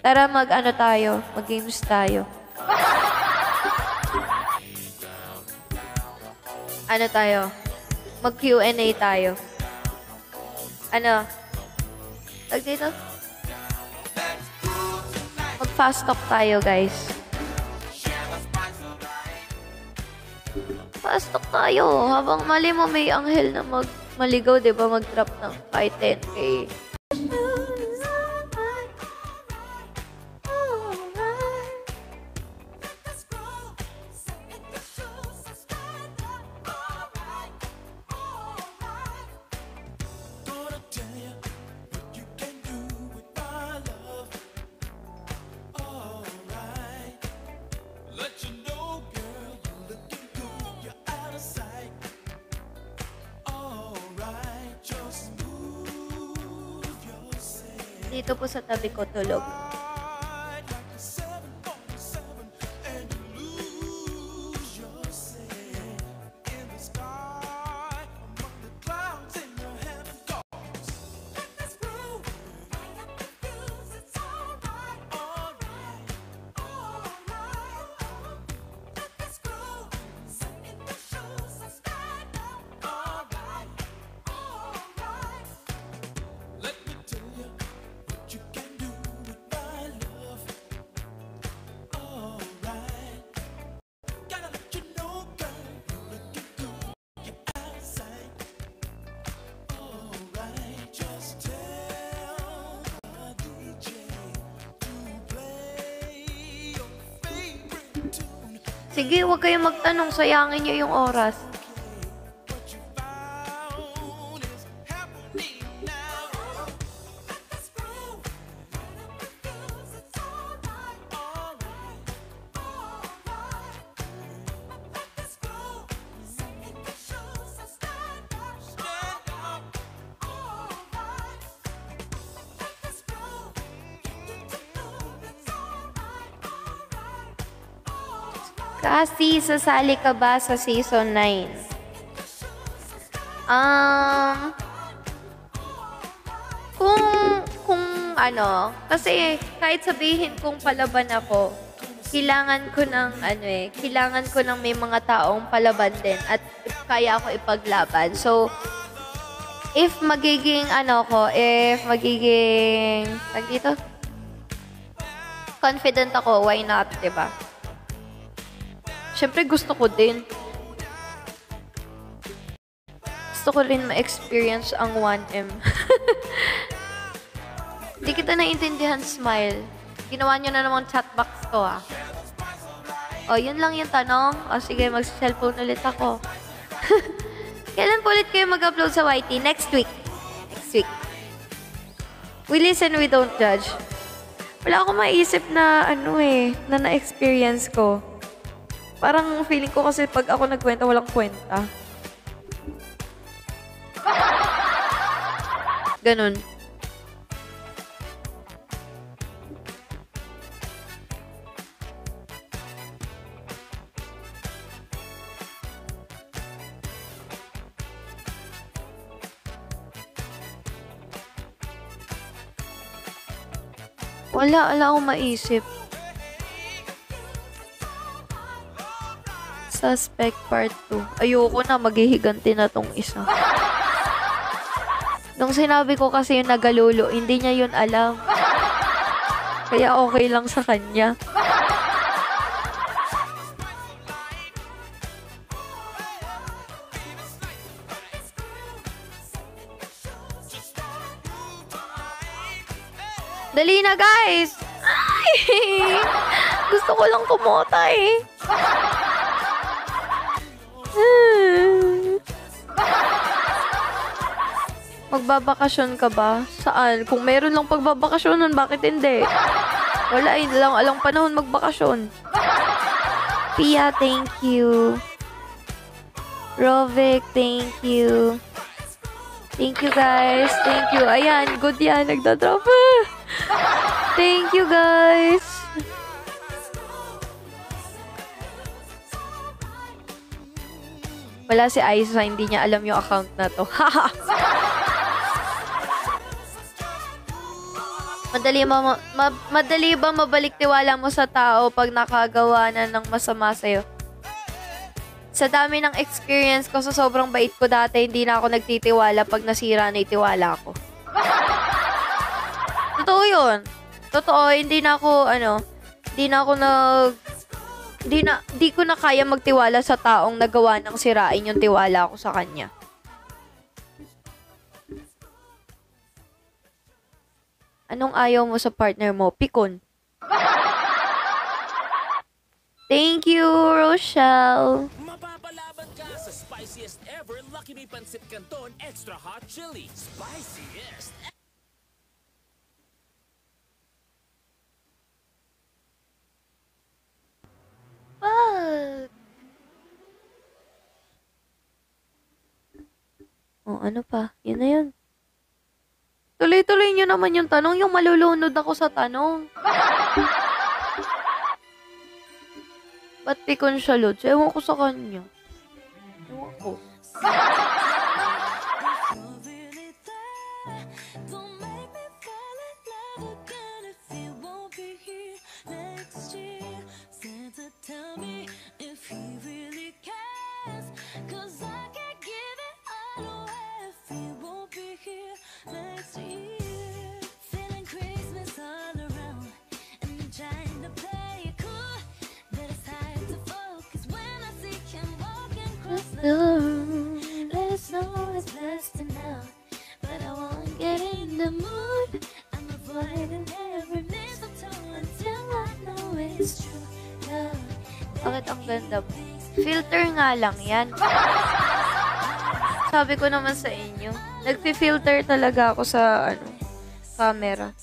Tara mag-ano tayo. Mag-games tayo. Ano tayo? Mag-Q&A tayo. Ano? Tag dito? Mag-fast talk tayo, guys. Fast talk tayo. Habang mali mo may anghel na maligaw, di ba? Mag-drop ng 5-10K. Dito po sa tabi ko tulog. Sige, huwag kayong magtanong. Sayangin niyo yung oras. Kasi, sasali ka ba sa season 9? Kung ano, kasi kahit sabihin kung palaban ako, kailangan ko ng may mga taong palaban din at kaya ako ipaglaban. So, if magiging confident ako, why not, diba? Siyempre, gusto ko din. Gusto ko rin ma-experience ang 1M. Hindi kita naiintindihan, Smile. Ginawa niyo na naman chatbox ko, ah. O, yun lang yung tanong. O, sige, mag-cellphone ulit ako. Kailan po ulit kayo mag-upload sa YT? Next week. Next week. We listen, we don't judge. Wala akong maisip na, na na-experience ko. Parang feeling ko kasi pag ako nagkwenta, walang kwenta. Ganun. Wala akong maisip. Suspect Part 2. Ayoko na, maghihiganti na tong isa. Nung sinabi ko kasi yung nagalulo, hindi niya yun alam. Kaya okay lang sa kanya. Dali na, guys! Ay! Gusto ko lang kumota eh. Magbabakasyon ka ba? Saan? Kung meron lang pagbabakasyonan, bakit hindi? Wala, hindi lang alang panahon magbakasyon. Pia, thank you. Rovic, thank you. Thank you, guys. Thank you. Ayan, good yan. Nagdadrop. Thank you, guys. Wala si Aiza, hindi niya alam yung account na to. Haha! Madali ba mabalik tiwala mo sa tao pag nakagawa na ng masama sa'yo? Sa dami ng experience ko, sa sobrang bait ko dati, hindi na ako nagtitiwala pag nasira na itiwala ko. Totoo yun. Totoo, hindi ko na kaya magtiwala sa taong nagawa ng sirain yung tiwala ko sa kanya. Anong ayaw mo sa partner mo? Pikon. Thank you, Rochelle. Mapapalaban ka sa spiciest ever Lucky Me Pancit Canton Extra Hot Chili. Spiciest. Fuck. Oh, ano pa? Yun na yun. Tuloy-tuloy nyo naman yung tanong. Yung malulunod ako sa tanong. Ba't pikon siya, Lods? Ewan ko sa kanya. Ewan ko. Let's know it's best enough, but I won't get in the mood. I'm avoiding every mistletoe until I know it's true love. Bakit ang ganda mo? Filter nga lang yan. Sabi ko naman sa inyo, nagfi-filter talaga ako sa camera.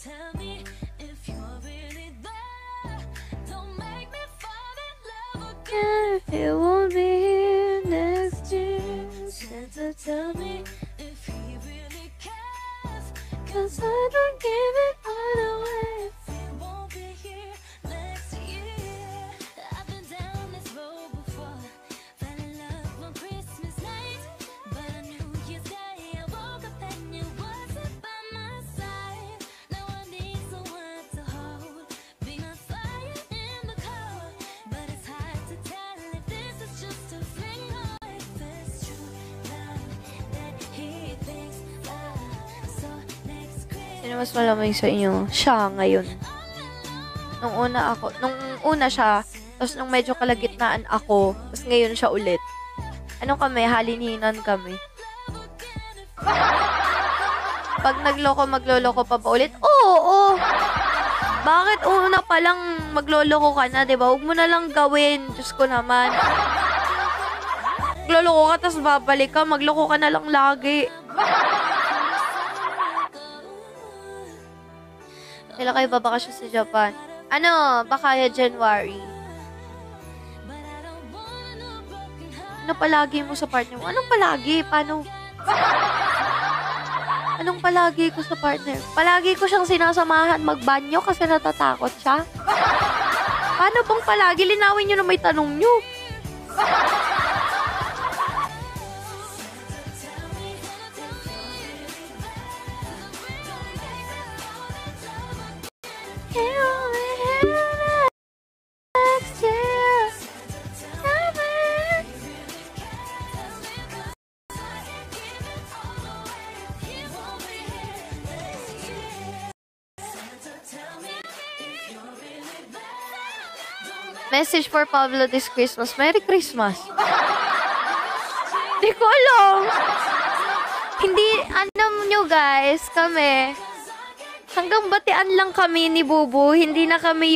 If you won't be here next year, Santa tell me if he really cares, 'cause I don't give it all away if he won't be here next year. I've been down this road before, fell in love on Christmas night, but on New Year's Day I woke up and you wasn't by my side. Now I need someone to hold, be my fire in the cold, but it's hard to tell if this is just a fling or if it's true love that he thinks of. So next Christmas. Sino mas malamig sa inyo? Siya ngayon. Nung una siya, tapos nung medyo kalagitnaan ako, tapos ngayon siya ulit. Anong kami? Halininan kami. Pag magloloko pa ba ulit? Oo. Bakit una pa lang magloloko ka na, diba? Huwag mo na lang gawin. Diyos ko naman. Magloloko ka, tapos babalik ka. Magloko ka na lang lagi. Kailan kayo babakasyon sa Japan? Bakaya January. Ano palagi mo sa partner mo? Anong palagi? Paano? Anong palagi ko sa partner? Palagi ko siyang sinasamahan magbanyo kasi natatakot siya. Paano bang palagi? Linawin nyo na may tanong nyo. Message for Pablo this Christmas. Merry Christmas. Di ko alam. Hindi, nyo guys, kami, hanggang batian lang kami ni Bubu. Hindi na kami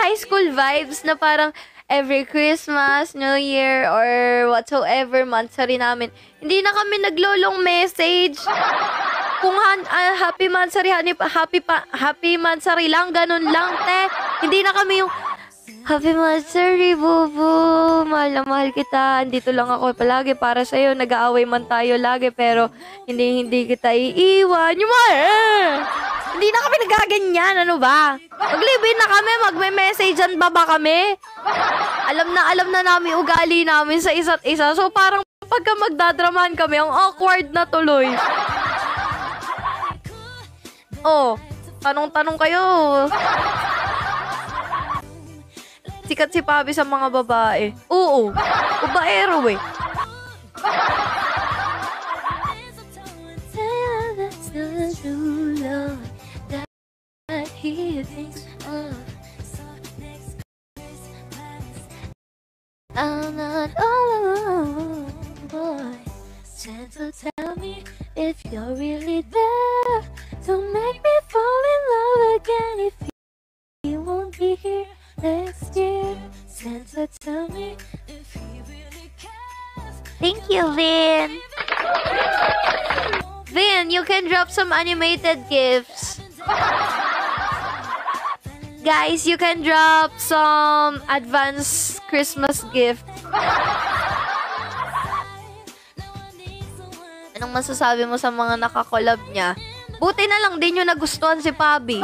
high school vibes na parang every Christmas, New Year, or whatsoever, monthsary namin. Hindi na kami naglolong message. Kung happy monthsary, happy monthsary lang, ganun lang, te. Hindi na kami yung happy monthsary, Bubu. Mahal na mahal kita. Andito lang ako palagi para sa'yo. Nag-aaway man tayo lagi, pero hindi kita iiwan. Yung hindi na kami nagaganyan. Ano ba? Mag-live-in na kami. Magme-messagean ba kami? Alam na namin ugali namin sa isa't isa. So, parang pagka magdadramahan kami, ang awkward na tuloy. Tanong-tanong kayo. Sikat si Pabi sa mga babae. Oo. Babaero eh. I'm not alone, boy. Santa, tell me if you're really there to make me fall in love again. If you won't be here next year, Santa, tell me if he really cares. Thank you, Vin. Vin, you can drop some animated gifts. Guys, you can drop some advance Christmas gift. Anong masasabi mo sa mga nakakolab niya? Buti na lang din yung nagustuhan si Pabi.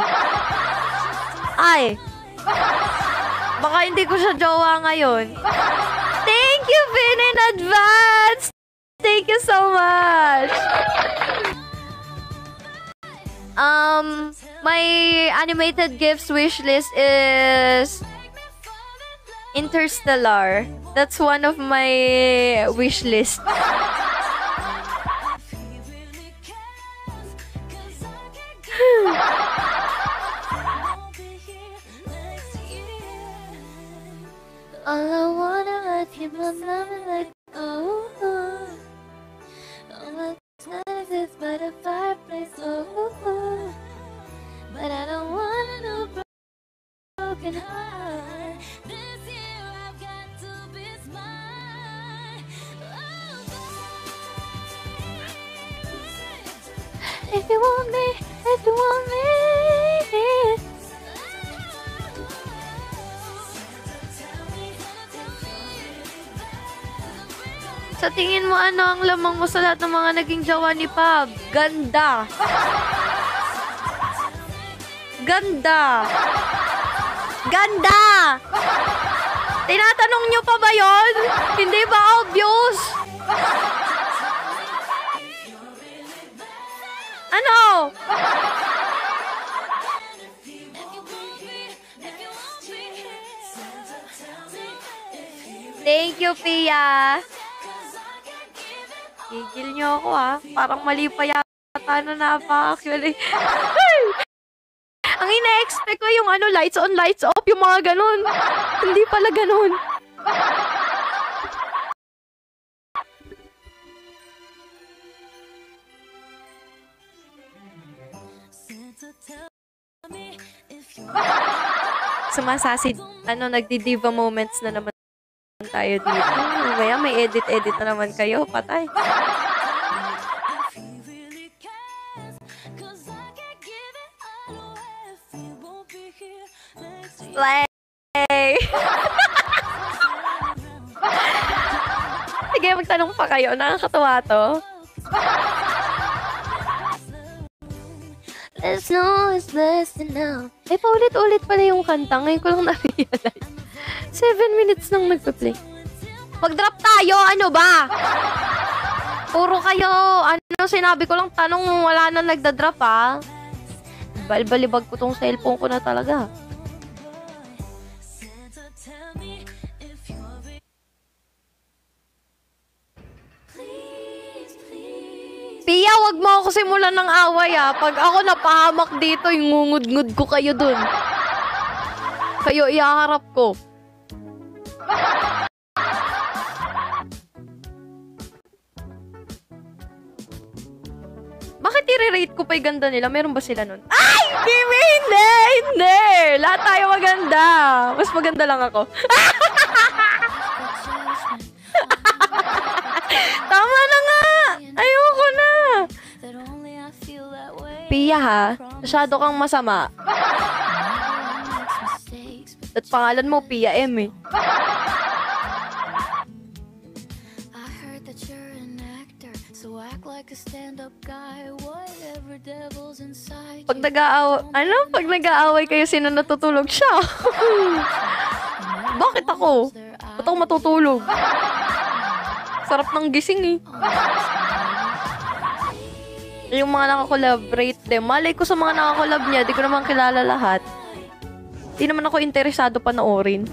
Ay. Baka hindi ko siya jowa ngayon. Thank you, Vin, in advance! Thank you so much! My animated gifts wish list is Interstellar. That's one of my wish list. All I wanna let you know, like oh, all my time is by the fireplace, oh, but I don't wanna know broken heart. This year I've got to be smart. Oh, if you want me, if you want me. Sa tingin mo, ano ang lamang mo sa lahat ng mga naging jowa ni Pab? Ganda. Ganda. Ganda! Tinatanong nyo pa ba yon? Hindi ba obvious? Ano? Thank you, Pia. Gigil nyo ako Parang mali pa yata na napaka-actually. Ang ina-expect ko yung lights on, lights off, yung mga ganun. Hindi pala ganun. Sumasasid, nagdi-diva moments na naman tayo dito. Maya may edit na naman kayo, patay. Slay! Sige, magtanong pa kayo. Nakakatawa to. Let's know it's blessed now. Paulit-ulit pala yung kanta. Ngayon ko lang na-realize. 7 minutes nang nagpa-play. Mag-drop tayo! Ano ba? Puro kayo. Sinabi ko lang tanong, wala na nagda-drop Balbalibag ko tong cellphone ko na talaga. Pia, wag mo ako simulan ng away Pag ako napahamak dito, yung ngungud-ngud ko kayo dun. Kayo ihaharap ko. Bakit i-rate ko pa yung ganda nila? Meron ba sila nun? Ay! Kimi! Hindi! Lahat tayo maganda. Mas maganda lang ako. Tama na nga! Ayoko na! Pia masyado kang masama. At pangalan mo, Pia M Pag nag-aaway kayo, sino natutulog siya? Bakit ako? Ba't ako matutulog? Sarap ng gising Yung mga nakakollaborate din. Malay ko sa mga nakakollab niya, di ko naman kilala lahat. Di naman ako interesado panoorin.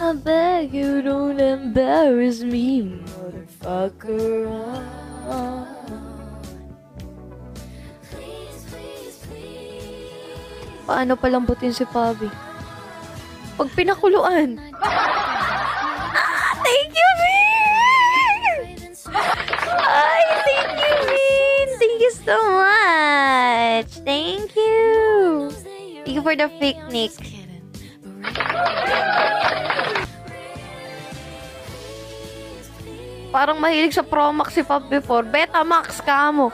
I beg you don't embarrass me, motherfucker. Paano palambutin si Pabi? Pag pinakuluan. Thank you, Vin! Ay, thank you, Vin! Thank you so much! Thank you! Thank you for the picnic. Parang mahilig sa Pro Max si Pop before. Betamax ka mo.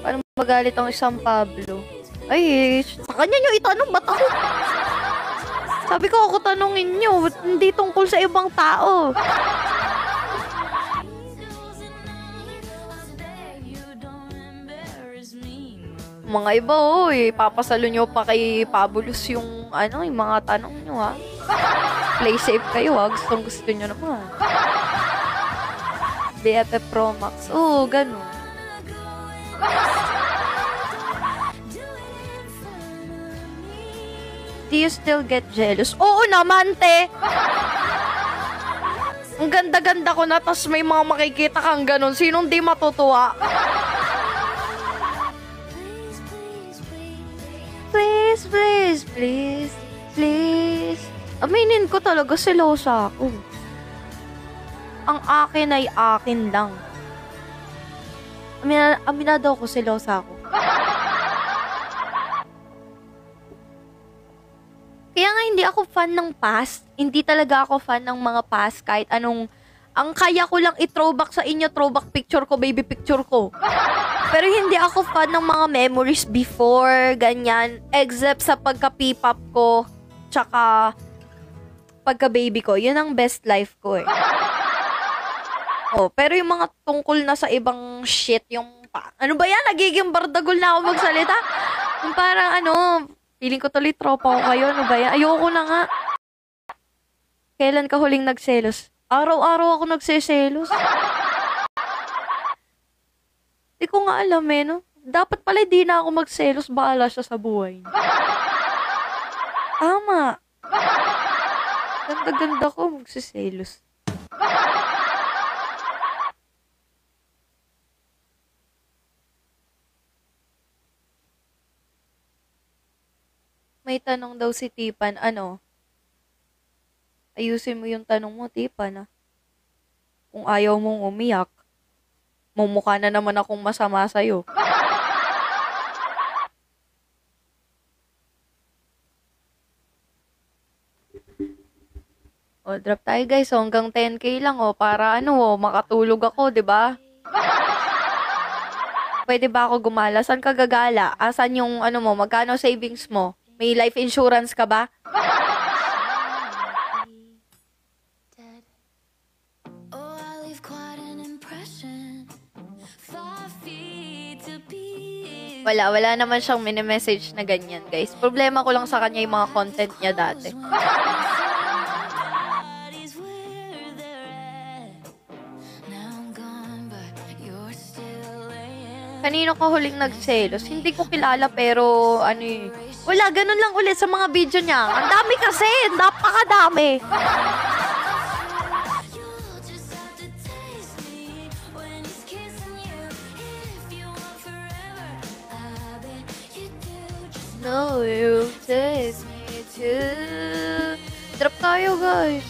Paano magalit ang isang Pablo? Ay, sa kanya nyo itanong, ba't ako? Sabi ko ako tanungin nyo, hindi tungkol sa ibang tao. Mga iba, papasalo nyo pa kay Pabulus yung, yung mga tanong nyo, ha? Play safe kayo, ha? Gusto nyo naman. BFF Pro Max. Oo, ganun. Do you still get jealous? Oo naman, te! Ang ganda-ganda ko na, tas may mga makikita kang ganun. Sinong di matutuwa? Please, please, please, please. Aminin ko talaga, selosa ako. Ang akin ay akin lang. Aminado ako, selosa ako. Kaya nga hindi ako fan ng past. Hindi talaga ako fan ng mga past kahit anong... Ang kaya ko lang i-throwback sa inyo, throwback picture ko, baby picture ko. Pero hindi ako fan ng mga memories before, ganyan. Except sa pagka-P-pop ko, tsaka pagka-baby ko. Yun ang best life ko, eh. Pero yung mga tungkol na sa ibang shit, yung... Ano ba yan? Nagiging bardagol na ako magsalita. Yung parang feeling ko tuloy tropa ko kayo. Ano ba yan? Ayoko na nga. Kailan ka huling nagselos? Araw-araw ako nagseselos. Di ko nga alam no? Dapat pala di na ako magselos. Baala siya sa buhay. Tama. Ganda-ganda ko magseselos. May tanong daw si Tipan, ayusin mo yung tanong mo, Tipan, Kung ayaw mong umiyak, mumukha na naman akong masama sa'yo. Drop tayo guys, hanggang 10K lang, para makatulog ako, 'di ba? Pwede ba ako gumala? Saan ka gagala? Asan yung mo, magkano savings mo? May life insurance ka ba? Wala naman siyang mini-message na ganyan, guys. Problema ko lang sa kanya yung mga content niya dati. Kanino ka huling nagselos? Hindi ko kilala pero wala, ganun lang ulit sa mga video niya. Ang dami kasi, napakadami. No, you take me to... Drop tayo, guys.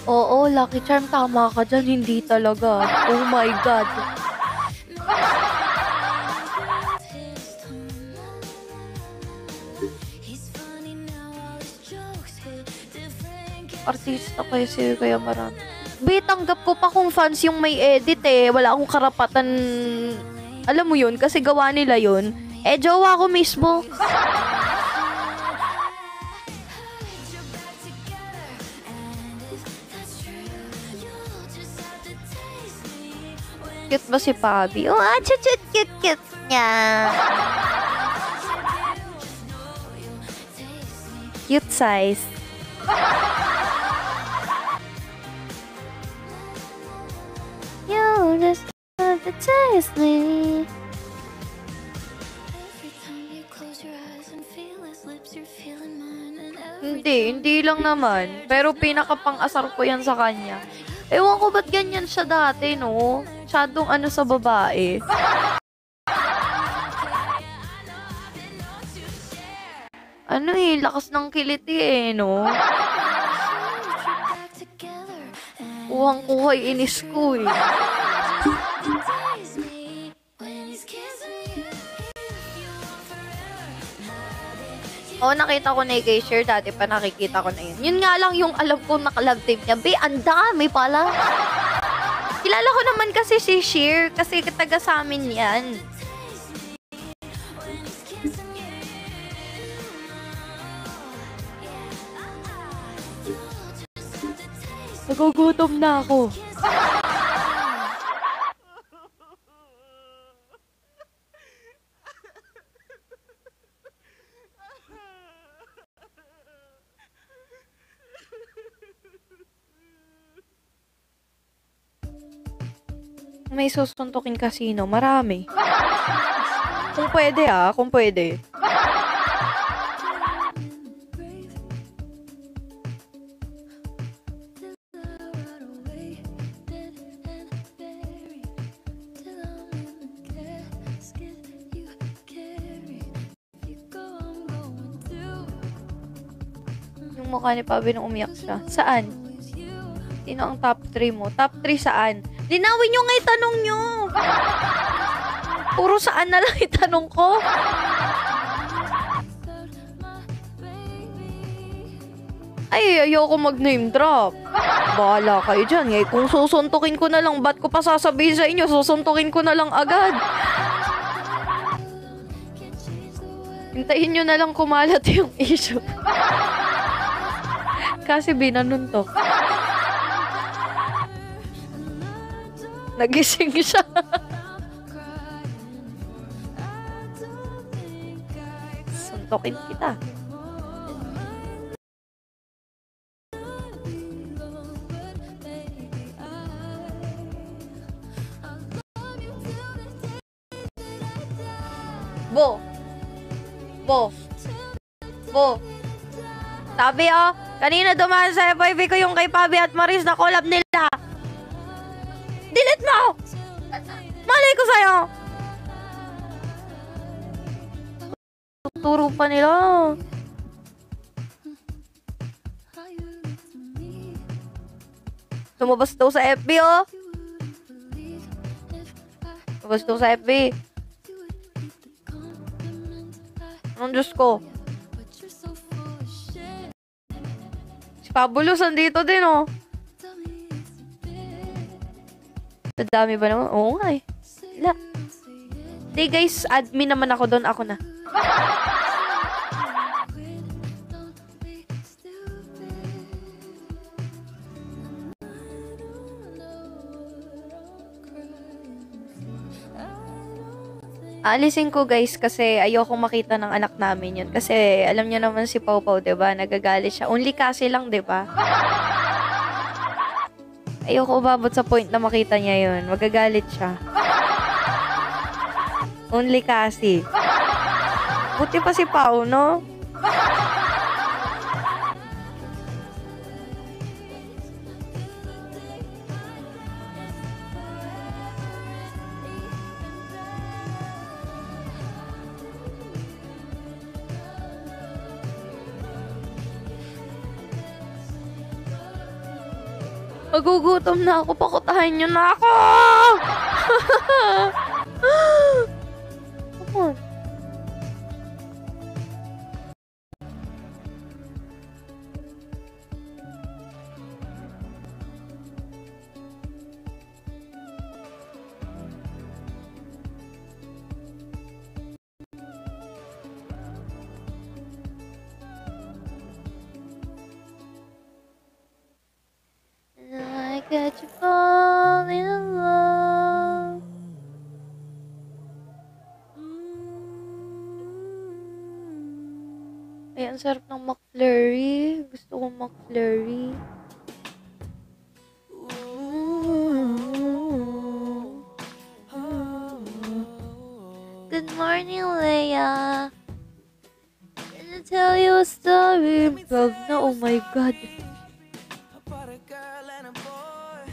Oo, Lucky Charm, tama ka dyan. Hindi talaga. Oh my God. Artista kasi kaya marami. Tanggap ko pa kung fans yung may edit Wala akong karapatan. Alam mo yun, kasi gawa nila yun. Jowa ko mismo. Cute ba si Pabi? Oh, cute niya. Cute size. You just have to taste me. Hindi lang naman. Pero pinakapang-asar ko yan sa kanya. Ewan ko ba't ganyan siya dati, no? Masyadong ano sa babae. Ano lakas ng kiliti no? Kuhang-kuha inis ko Oo, nakita ko na kay Cher. Dati pa nakikita ko na yun. Yun nga lang yung alam ko nakalove tape niya. Ang dami pala. Kilala ko naman kasi si Cher. Kasi taga sa amin yan. Nagugutom na ako. May susuntukin casino. Marami. Kung pwede kung pwede. Yung mukha ni Pabi nung umiyak siya. Saan? Sino ang top 3 mo? Top 3 saan? Linawin nyo nga itanong nyo. Puro saan na lang itanong ko. Ay, ayoko mag-name drop. Bahala kayo dyan. Kung susuntukin ko na lang, ba't ko pa sasabihin sa inyo? Susuntukin ko na lang agad. Hintayin nyo na lang kumalat yung issue. Kasi binanuntok. Nagising siya. Suntokin kita. Bo. Sabi kanina dumaan sa FYP ko yung kay Pabi at Maris na collab nila. Delete mo! Malay ko sa'yo! Turo pa nila. Lumabas daw sa FB, Lumabas daw sa FB. Anong Diyos ko? Si Pabulus, andito din, Dami ba naman? Oo nga Wala. Hindi guys, admin naman ako doon. Ako na. Aalisin ko guys kasi ayoko makita ng anak namin yun. Kasi alam niyo naman si Pau Pau, diba? Nagagalit siya. Only kasi lang, diba? Ayoko umabot sa point na makita niya yun. Magagalit siya. Only kasi. Buti pa si Pau, no? Magugutom na ako. Pakutahan niyo na ako! Come on. I got you fall in love. Ay, ang sarap ng McFlurry. Gusto kong McFlurry. Good morning, Leia. Can I tell you a story? Love na, oh my God. About a girl and a boy.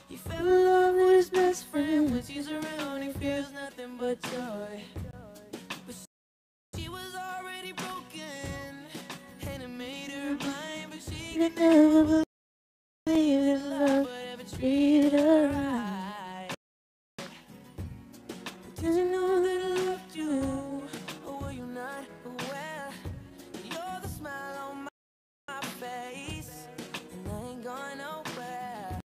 He fell in Love love with is his best best friend. friend. When she's around, he feels nothing but joy. But she was already broken, and it made her blind. But she You could never never believe in love. but ever Treat treat her her right. right. Did you know that I loved you? Or were you not aware? You're the smile on my face, and I ain't going nowhere.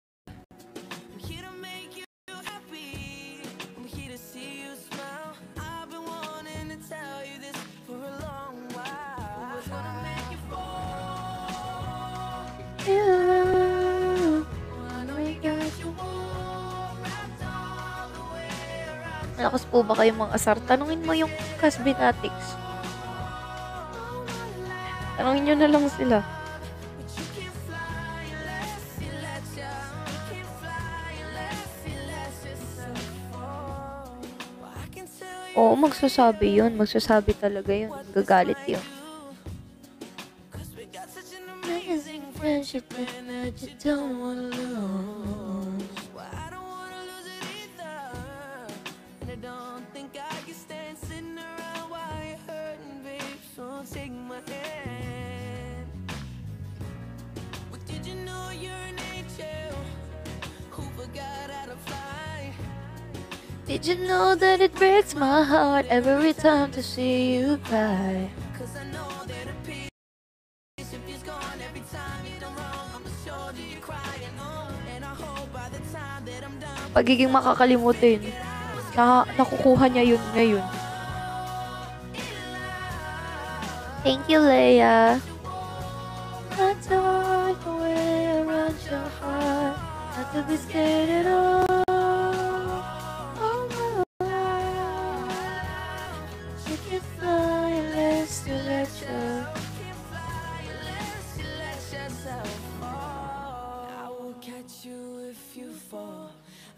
I'm here to make you happy. I'm here to see you smile. I've been wanting to tell you this for a long while. What's gonna make you fall? You. I know you got your warm wrapped all the way around. Malakas po ba kayong mga asar? Tanungin mo yung Casbinatics. Tanungin nyo na lang sila. But you can't fly unless you let ya. You can't fly unless you let yourself fall. Well, I can tell you Oo, magsasabi yun. Magsasabi talaga yun. Gagalit yun. cause we got such an amazing friendship and that you don't wanna lose. Well, I don't wanna lose it either. And I don't think I can stand sitting around while you're hurting, babe. So take my hand. Well, did you know you're an angel who forgot how to fly? Did you know that it breaks my heart every time to see you cry? Cause I know that a piece of you's gone every time you done wrong. On the shoulder you're crying on. And I hope by the time that I'm done, Pagiging makakalimutin. Nakukuha niya yun ngayon. Thank you, Leia. I don't know where around your heart. Not to be scared at all. Oh, my God. You can fly unless you let you. unless you let yourself fall. I will catch you if you fall.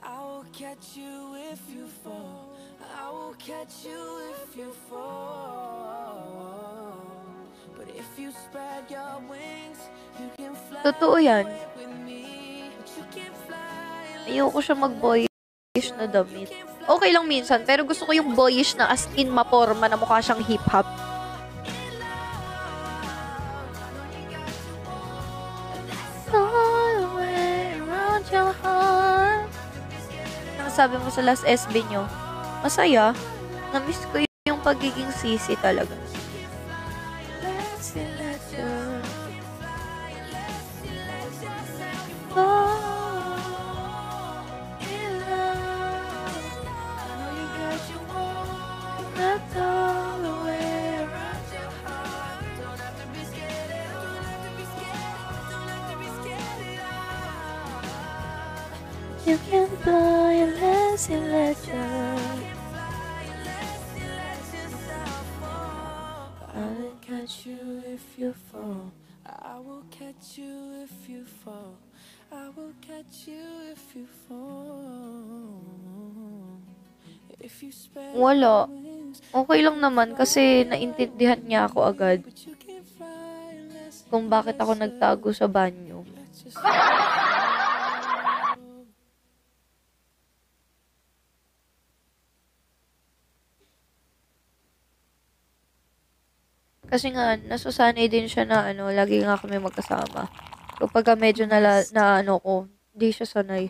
I will catch you if you fall. I will catch you if you fall. But if you spread your wings, you can fly Totoo yan. with me. But you can't fly Ayoko siya mag-boyish na damit. Okay lang minsan, pero gusto ko yung boyish na as in maporma na mukha siyang hip-hop. All away around your heart. Ang sabi mo sa last SB nyo, masaya. Na-miss ko yung pagiging sisi talaga. You can fly unless you let go. I will catch you if you fall. I will catch you if you fall. I will catch you if you fall. If you spread Wala. your wings, Okay lang naman kasi naintindihan niya ako agad but you can't fly unless kung bakit ako nagtago sa banyo. let yourself. Kasi nga, nasasanay din siya na lagi nga kami magkasama. Kapag medyo na ko, di siya sanay.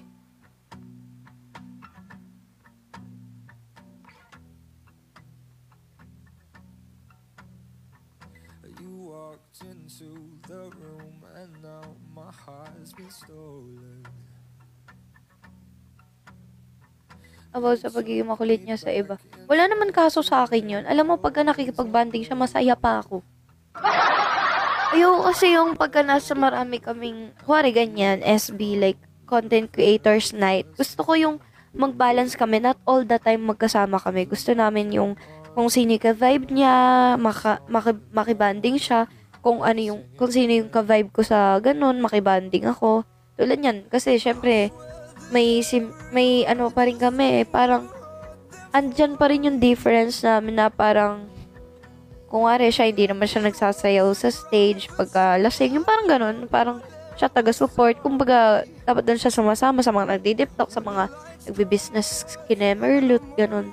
You walked into the room and now my heart's been stolen. About sa pagiging makulit niya sa iba. Wala naman kaso sa akin yun. Alam mo, pagka nakikipag-banding siya, masaya pa ako. Ayoko kasi yung pagka nasa marami kaming, kuwari ganyan, SB, like, content creators night. Gusto ko yung mag-balance kami, not all the time magkasama kami. Gusto namin yung kung sino yung ka-vibe niya, makibanding siya, kung sino yung ka-vibe ko sa ganun, makibanding ako. Tulad yan, kasi syempre, may ano pa rin kami, parang, andyan pa rin yung difference namin na parang, kung wari siya, hindi naman siya nagsasayaw sa stage pagka lasing, yung parang ganun, parang siya taga-support, kumbaga, dapat doon siya sumasama sa mga nagdi-dip-talk, sa mga nagbi-business kinemerlut, ganun.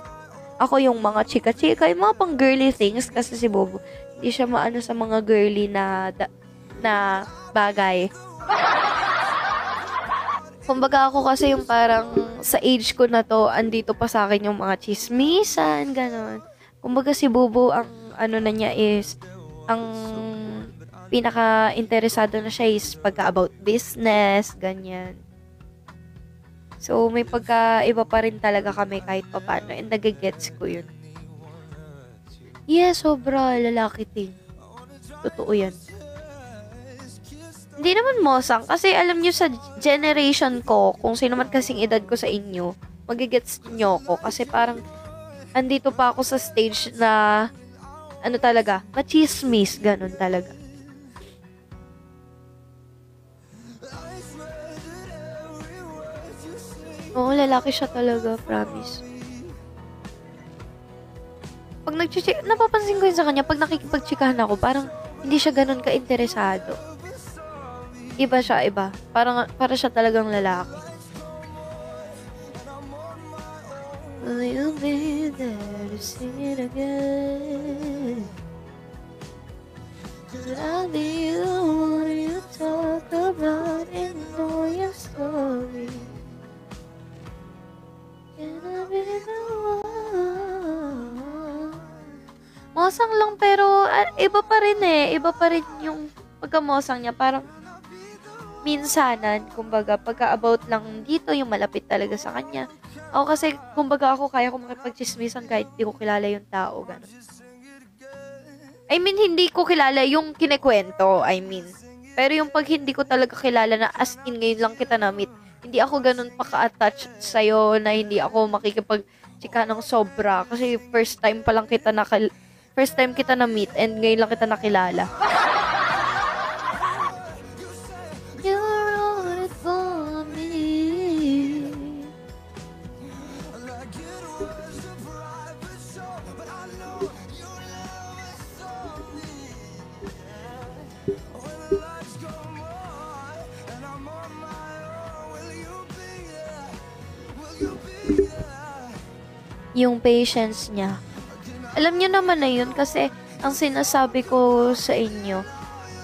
Ako yung mga chika-chika, yung mga pang girly things, kasi si Bobo, hindi siya maano sa mga girly na bagay. Kumbaga ako kasi yung parang sa age ko na to, andito pa sa akin yung mga chismisan, ganun. Kumbaga si Bobo, ang ano na niya is, ang pinaka-interesado na siya is pagka about business, ganyan. So, may pagka-iba pa rin talaga kami kahit pa paano. And nagigets ko yun. Yeah, sobra lalaki thing. Totoo yan. Hindi naman mosang. Kasi alam nyo sa generation ko, kung sino man kasing edad ko sa inyo, magigets nyo ko. Kasi parang, andito pa ako sa stage na, ano talaga, machismis, ganun talaga. Oo, lalaki siya talaga, promise. Pag napapansin ko yun sa kanya, pag nakikipagtsikahan ako, parang hindi siya ganun ka-interesado. Iba siya, iba. Para siya talagang lalaki. Will you be there to sing it again? Could I be the one you talk about and know your story? Mosang lang pero iba pa rin eh. Iba pa rin yung pagka-mosang niya. Parang minsanan, kumbaga, pagka-about lang dito, yung malapit talaga sa kanya. Ako kasi, kumbaga ako, kaya ko makipag-chismisan kahit hindi ko kilala yung tao. Ganun. I mean, hindi ko kilala yung kinikwento. I mean. Pero yung pag hindi ko talaga kilala na as in ngayon lang kita na-meet, hindi ako ganun paka-attached sa'yo na hindi ako makikipag-chika ng sobra. Kasi first time kita na-meet and ngayon lang kita nakilala. You wrote it for me. Yung patience niya. Alam niyo naman na yun kasi ang sinasabi ko sa inyo,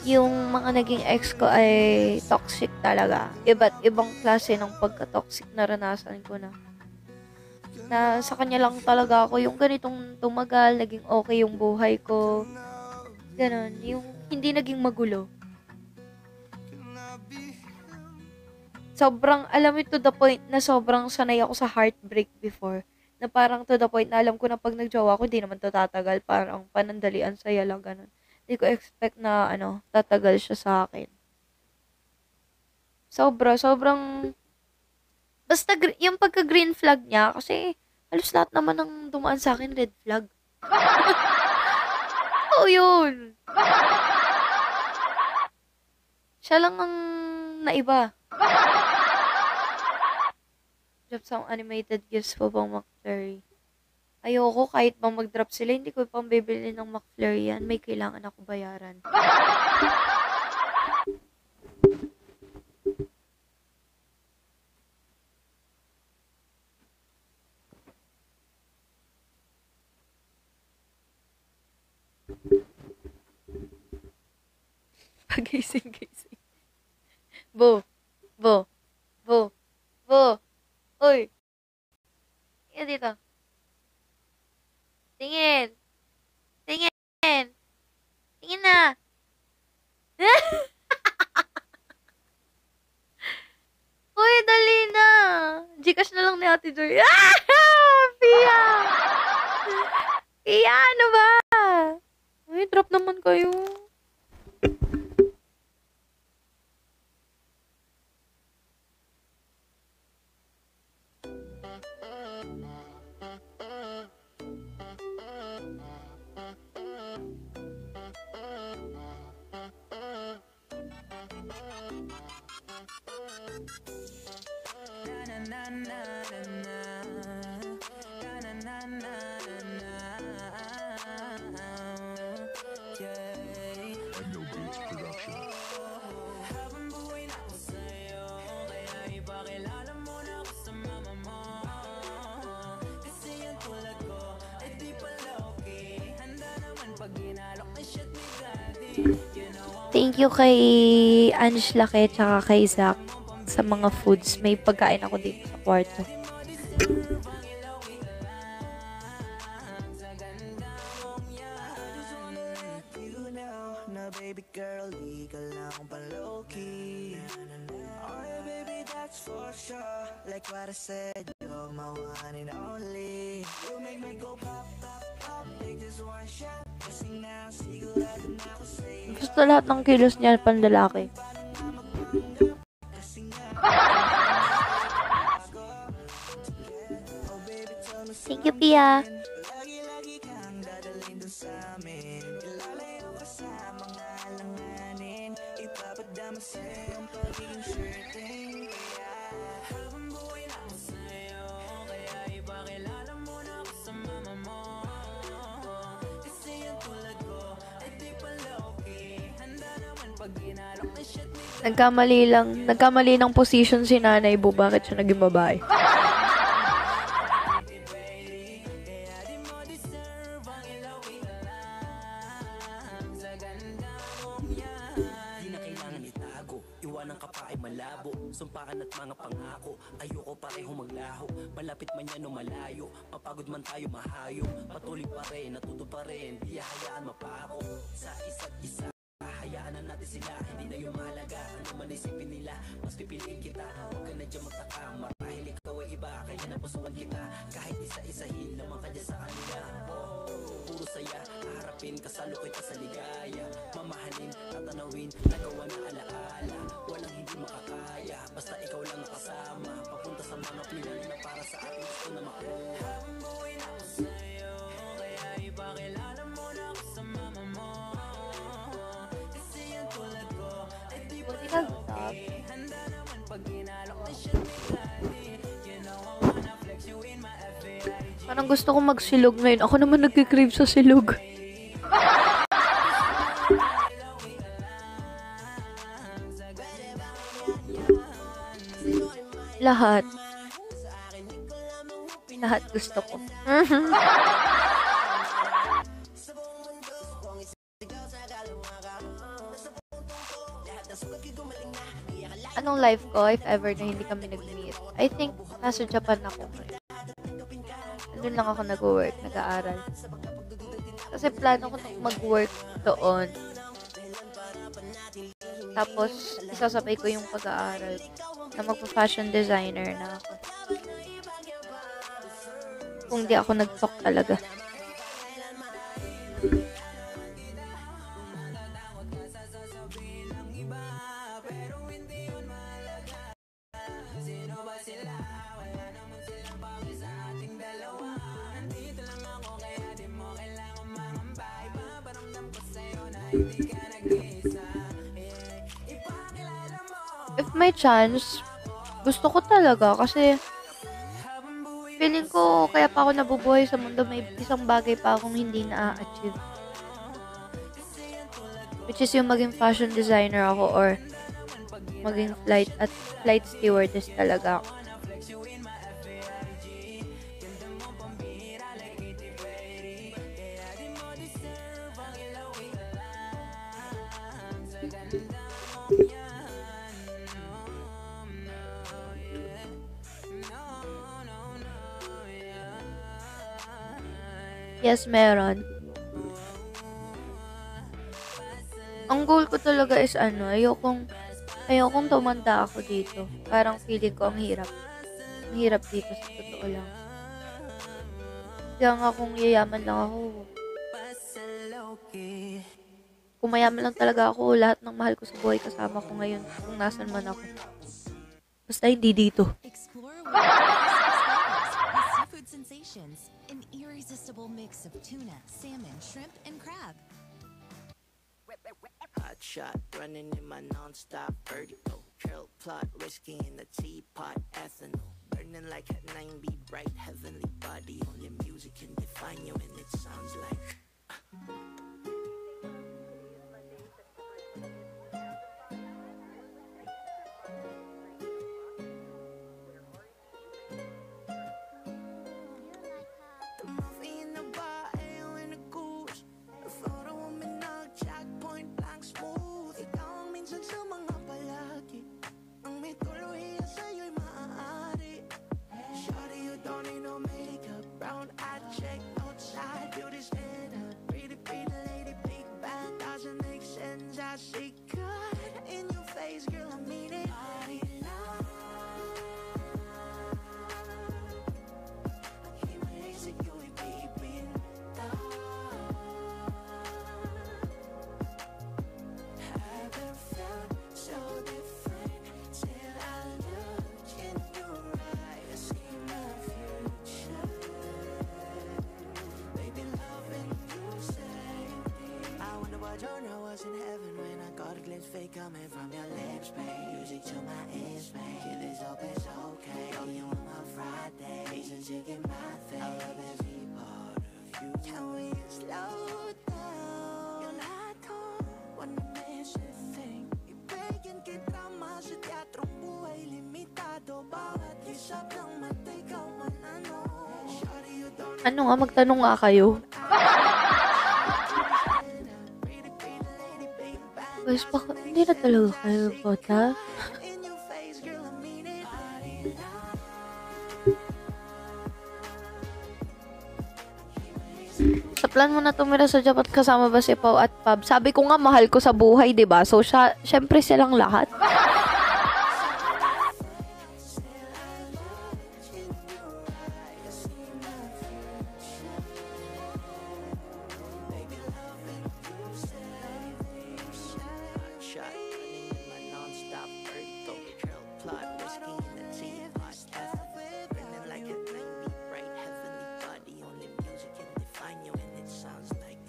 yung mga naging ex ko ay toxic talaga. Iba't ibang klase ng pagka-toxic naranasan ko na. Na sa kanya lang talaga ako yung ganitong tumagal, naging okay yung buhay ko. Ganon. Yung hindi naging magulo. Sobrang, alam mo, to the point na sobrang sanay ako sa heartbreak before. Na parang to the point na alam ko na pag nagjowa ko, di naman to tatagal. Parang panandalian, saya lang, ganun. Di ko expect na, tatagal siya sa akin. Sobrang, basta, yung pagka-green flag niya, kasi, halos lahat naman ng dumaan sa akin, red flag. Oo, yun. Siya lang ang naiba. Drop some animated gifts po pang McFlurry. Ayoko, kahit bang mag-drop sila, hindi ko pang bibili ng McFlurry yan. May kailangan ako bayaran. Pagising. Bo. Uy. Tingin dito. Tingin na. Uy, dali na. Gcash na lang ni Ate Joy. Pia! Pia, ano ba? Uy, drop naman kayo. Beats production. Thank you kay Ange Lake tsaka kay Zach sa mga foods. May pagkain ako dito sa kwarto. You now, na baby girl, di ka lang pa-low-key. Oh yeah, baby, that's for sure. Like what I said, you're my one and only. You make me go pop, pop, pop. Take this one shot. Kasi na, sigurado na ako sa'yo. Gusto lahat ng kilos niya panlalaki. Thank you, Pia. Lagi-lagi kang dadalhin dun sa amin. Ilalayo ka sa mga alanganin. Ipapadama sa'yo ang pagiging certain. Habang buhay na ako sa'yo, kaya ipakilala mo na ako sa mama mo. Kasi ang tulad ko ay di pala okay. Handa naman pag ginalok na shit ni Nagkamali ng position si Nanay Bu. Bakit siya naging babae? Sumpakan at mga pangako, ayoko pareho maglaho. Malapit man yan o malayo, mapagod man tayo mahayo. Patuloy pa rin, natuto pa rin, di hayaan mapako. Sa isa't isa, hayaan na natin sila. Hindi na yung mahalaga, ano man isipin nila. Mas pipiliin kita, huwag ka na dyan magtaka. Marahil ikaw ay iba, kaya napusuan kita. Kahit isa-isahin naman ka dyan sa kanila. Puro saya, haharapin, kasalo kita sa ligaya. Mamahalin, tatanawin, nagawa na alaala. Walang hindi makakaya, basta ikaw lang nakasama. Papunta sa mga pinali na para sa atin gusto na makuha. Habang buhay na ako sa'yo, kaya ipakilala mo na ako sa mama mo. Kasi ang tulad ko ay di pa okay. Handa naman pag ginalok na siya tigani. You know I wanna flex you in my FAIG. Parang gusto ko magsilog ngayon. Ako naman nagkikrave sa silog. Lahat. Lahat gusto ko. Anong life ko if ever na hindi kami nag-meet? I think nasa Japan ako. Doon lang ako nag-work, nag-aaral. Kasi plano ko mag-work doon. Tapos, isasabay ko yung pag-aaral na magpa-fashion designer na ako. Kung di ako nag-talk talaga. If may chance, gusto ko talaga kasi feeling ko kaya pa ako nabubuhay sa mundo, may isang bagay pa akong hindi na-achieve. Which is yung maging fashion designer ako or maging flight stewardess talaga ako. Yes, meron. Ang goal ko talaga is ayokong tumanda ako dito. Parang feeling ko ang hirap. Ang hirap dito sa totoo lang. Kaya nga kung yayaman lang ako, kung mayaman lang talaga ako, lahat ng mahal ko sa buhay kasama ko ngayon kung nasan man ako. Basta hindi dito. Explore with seafood sensations. An irresistible mix of tuna, salmon, shrimp, and crab. Hot shot, running in my non-stop vertigo. Curl plot, whiskey in the teapot, ethanol. Burning like at 9B, bright heavenly body. Only music can define you and it sounds like Don't know what's in heaven when I got a glimpse fake coming from your lips, babe. Music to my ears, babe. Kill this hope it's okay. Oh, you on my Friday. Fish and chicken, my thing. I love every part of you. Can we slow down? Yun ato, wanna miss a thing. Ibigin kita mas sa teatrong buhay limitado. Bawat isap ng mata, ikaw man ano. Shawty, you don't Ano nga, magtanong nga kayo. Guys, baka hindi na talaga kayo bota. in your face, girl, I mean it. Sa plan mo na tumira sa Japan kasama ba si Pao at Pab? Sabi ko nga, mahal ko sa buhay, 'di ba? So, syempre silang lahat. Shot, running in my non-stop vertical. Trail plot, whiskey in the teapot. F, burning like a 90 bright heavenly body. Only music can define you, and it sounds like.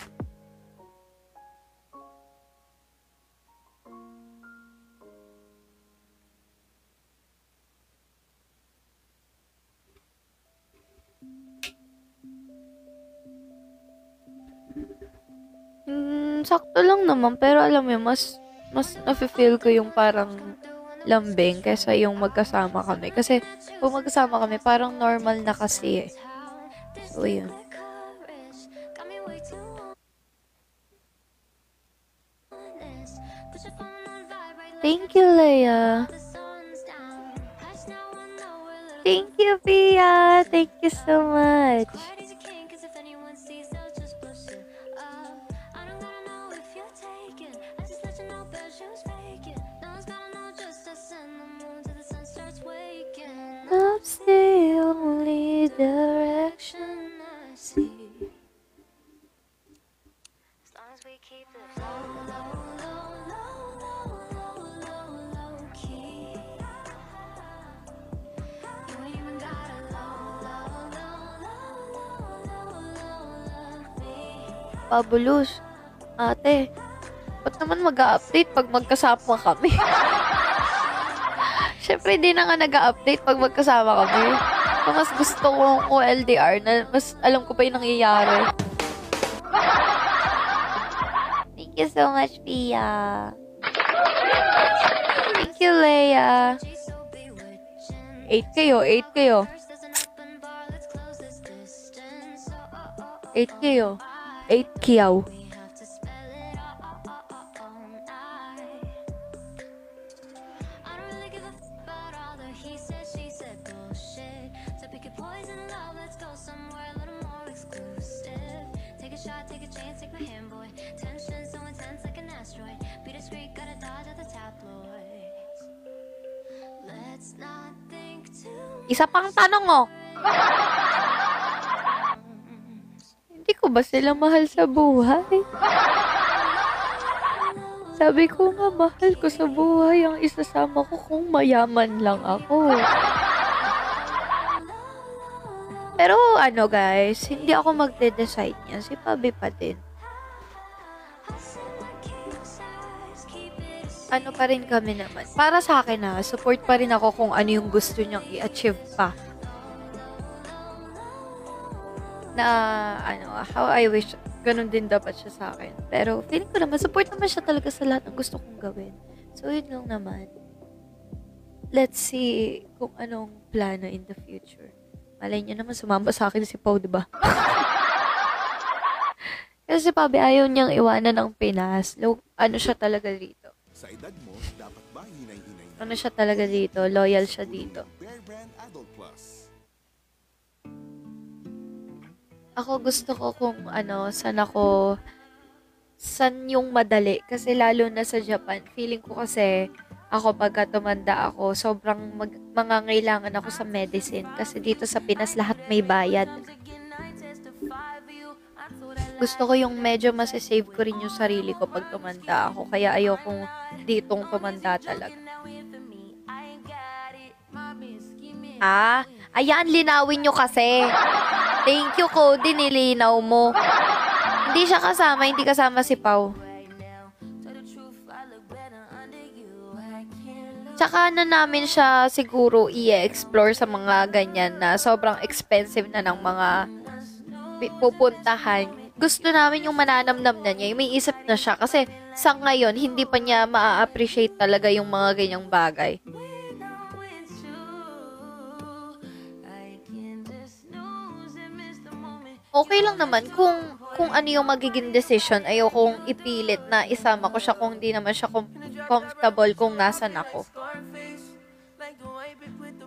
Sakto lang naman, pero alam mo, mas nafe-feel ko yung parang lambing kaysa yung magkasama kami. Kasi kung magkasama kami, parang normal na kasi eh. So, yun. Thank you, Leia. Thank you, Pia. Thank you so much. Love's the only direction I see. As long as we keep it low, low, low, low, low, low, low, low key. You ain't even gotta low, low, low, low, low, low, low, love me. Pabulus, ate, ba't naman mag-a-update pag magkasama kami? Siyempre, hindi na nga nag-update pag magkasama kami. So, mas gusto ko LDR na mas alam ko pa yung nangyayari. Thank you so much, Pia. Thank you, Leia. 8 kayo, 8 kayo. 8 kayo. 8 kiyaw. Isa pang tanong, oh. Hindi ko ba sila mahal sa buhay? Sabi ko nga, mahal ko sa buhay ang isasama ko kung mayaman lang ako. Pero ano guys, hindi ako magde-decide niya. Si Pabi pa din. Ano pa rin kami naman. Para sa akin na, support pa rin ako kung ano yung gusto niyang i-achieve pa. Na, how I wish, ganun din dapat siya sa akin. Pero, feeling ko naman, support naman siya talaga sa lahat ng gusto kong gawin. So, yun lang naman. Let's see kung anong plano in the future. Malay niyo naman, sumamba sa akin si Pau, diba? Kasi si Pabi, ayaw niyang iwanan ng Pinas. Ano siya talaga dito. Sa edad mo, dapat ba hinay-hinay na? Ano siya talaga dito? Loyal siya dito. Bear Brand Adult Plus. Ako gusto ko kung saan yung madali. Kasi lalo na sa Japan, feeling ko kasi ako pagka tumanda ako, sobrang mangangailangan ako sa medicine. Kasi dito sa Pinas, lahat may bayad. Gusto ko yung medyo masasave ko rin yung sarili ko pag tumanda ako. Kaya ayokong ditong tumanda talaga. Ayan, linawin nyo kasi. Thank you, Cody, nilinaw mo. Hindi siya kasama, hindi kasama si Pau. Tsaka na namin siya siguro i-explore sa mga ganyan na sobrang expensive na ng mga pupuntahan. Gusto namin yung mananamnam na niya, yung may isip na siya. Kasi sa ngayon, hindi pa niya ma-appreciate talaga yung mga ganyang bagay. Okay lang naman kung ano yung magiging decision. Ayokong ipilit na isama ko siya kung hindi naman siya comfortable kung nasan ako.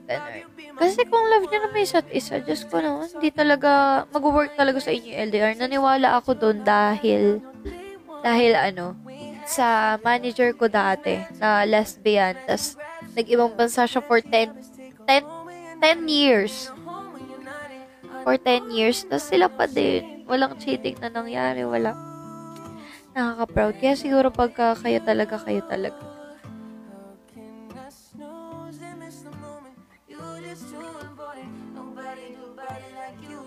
Ganun. Kasi kung love niya naman isa't isa, Diyos ko naman, hindi talaga, mag-work talaga sa inyo yung LDR. Naniwala ako doon dahil sa manager ko dati, na lesbian, tas nag-ibang bansa siya for 10 years. For 10 years, tas sila pa din. Walang cheating na nangyari, wala. Nakaka-proud. Kaya siguro pagka kayo talaga.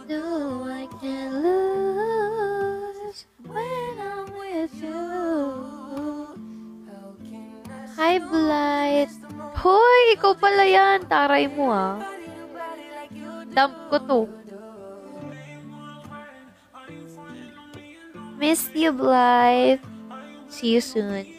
No, I can't lose when I'm with you. Hi, Blight. Hoy, ikaw pala yan. Taray mo, ah. Dump ko to. Miss you, Blight. See you soon.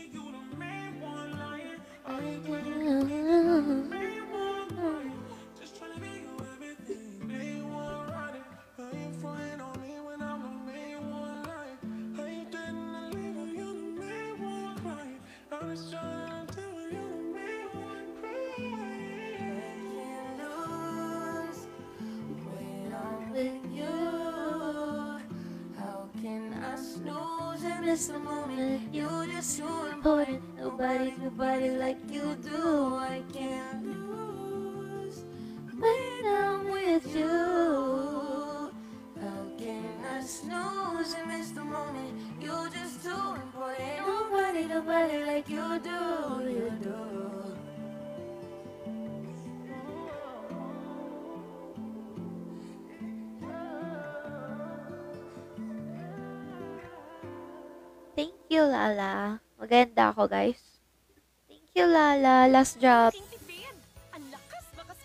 Miss the moment, you're just so important. Nobody like you do. I can't lose when I'm with you. How can I snooze and miss the moment? You're just too important. Nobody like you do. You do. Thank you, Lala. Maganda ako, guys. Thank you, Lala. Last job.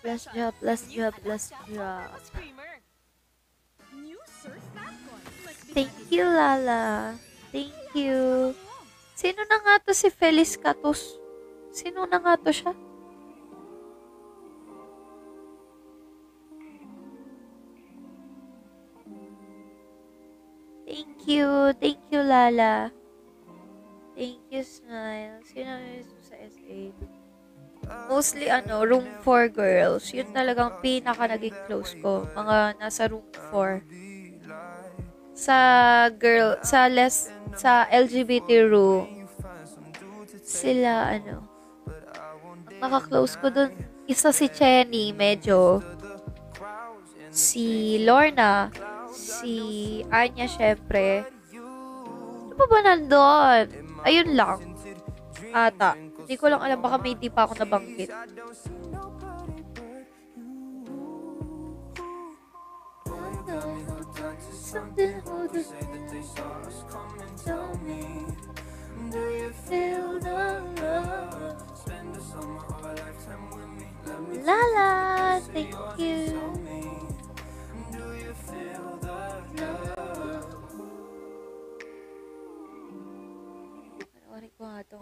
Last job. Thank you, Lala. Thank you. Sino na nga to si Feliz Catus? Sino na nga to siya? Thank you, Lala. Thank you, Smile. Sino yun sa SA? Mostly, room 4 girls. Yun talagang pinaka naging close ko. Mga nasa room 4. Sa LGBT room, sila, ang naka-close ko dun, isa si Chenny, medyo. Si Lorna, si Anya, syempre. Ano pa ba nandun? Ayun lang. Ata. Hindi ko lang alam. Baka may hindi pa ako nabanggit. Lala, thank you. Panoorin ko nga ito.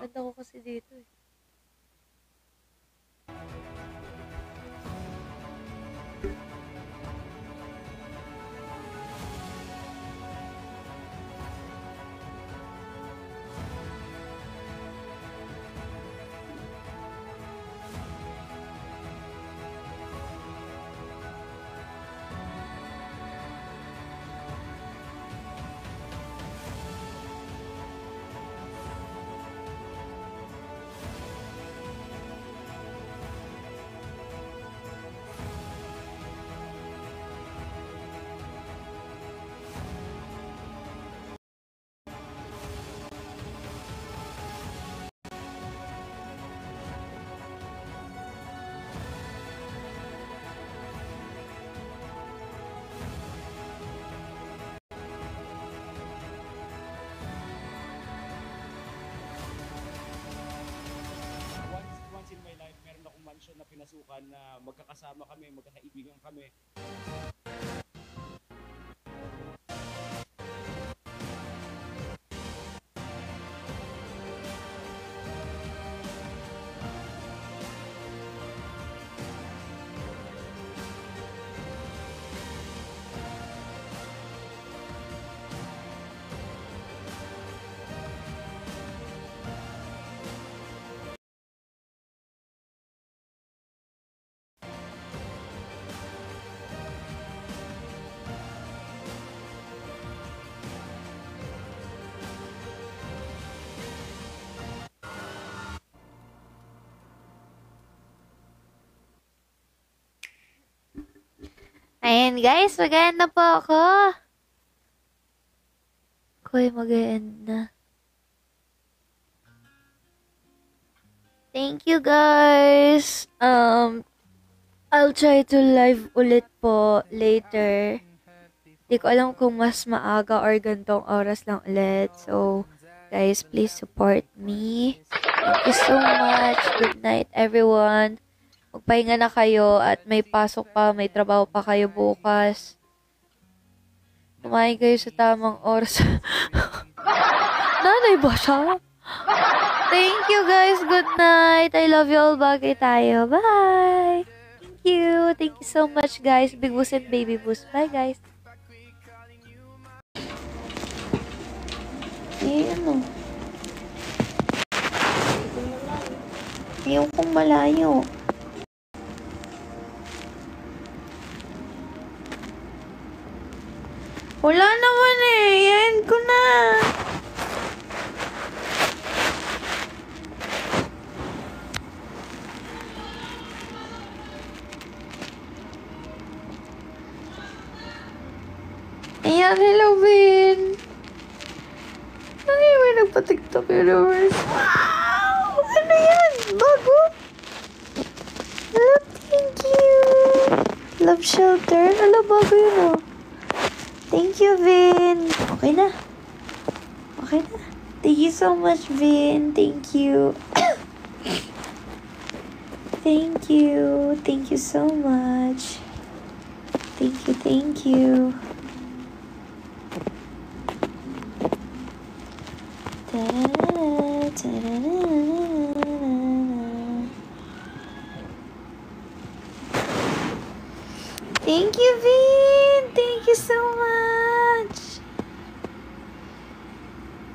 Ganda ko kasi dito eh. pasukan na magkakasama kami, magkakaibigan kami. Ayan guys, mag-end na po ako. Ako'y mag-end na. Thank you guys. I'll try to live ulit po later. Di ko alam kung mas maaga or gantong oras lang ulit. So, guys, please support me. Thank you so much. Good night, everyone. Magpahinga na kayo at may pasok pa, may trabaho pa kayo bukas. Kumain kayo sa tamang oras. Nanay ba siya? Thank you guys. Good night. I love you all. Bagay tayo. Bye. Thank you. Thank you so much guys. Big Boss and Baby Boss. Bye guys. Ayan o. Ayaw kong malayo. Wala naman eh. Yan ko na. Ayan, hello, Vin. Ay, may nagpa-TikTok universe. Wow! Ano yan? Bago? Love, thank you. Love shelter. Ala, bago yun oh. Thank you, Vin. Okay na. Okay na. Thank you so much, Vin. Thank you. Thank you. Thank you so much. Thank you, thank you. Ta-da-da, ta-da-da-da. Thank you, Vin. Thank you so much.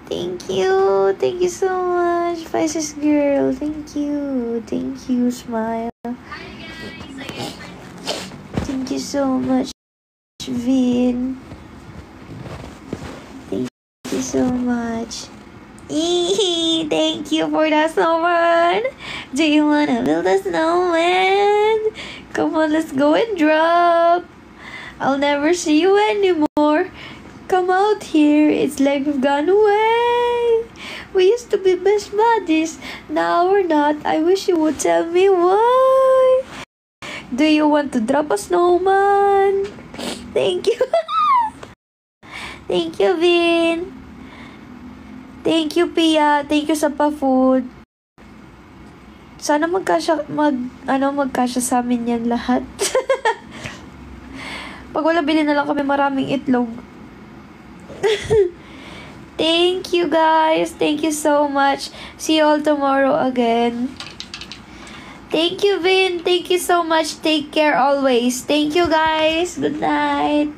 Thank you. Thank you so much, Pisces girl. Thank you. Thank you, Smile. Thank you so much, Vin. Thank you so much. Eehee, thank you for the snowman. Do you wanna build a snowman? Come on, let's go and drop. I'll never see you anymore. Come out here, it's like we've gone away. We used to be best buddies, now we're not. I wish you would tell me why. Do you want to drop a snowman? Thank you. Thank you, Vin. Thank you, Pia. Thank you sa pa-food. Sana magkasya sa amin yan lahat. Pag wala, bili na lang kami maraming itlog. Thank you, guys. Thank you so much. See you all tomorrow again. Thank you, Vin. Thank you so much. Take care always. Thank you, guys. Good night.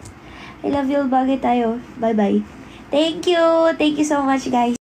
I love you all. Bagay tayo. Bye-bye. Thank you. Thank you so much, guys.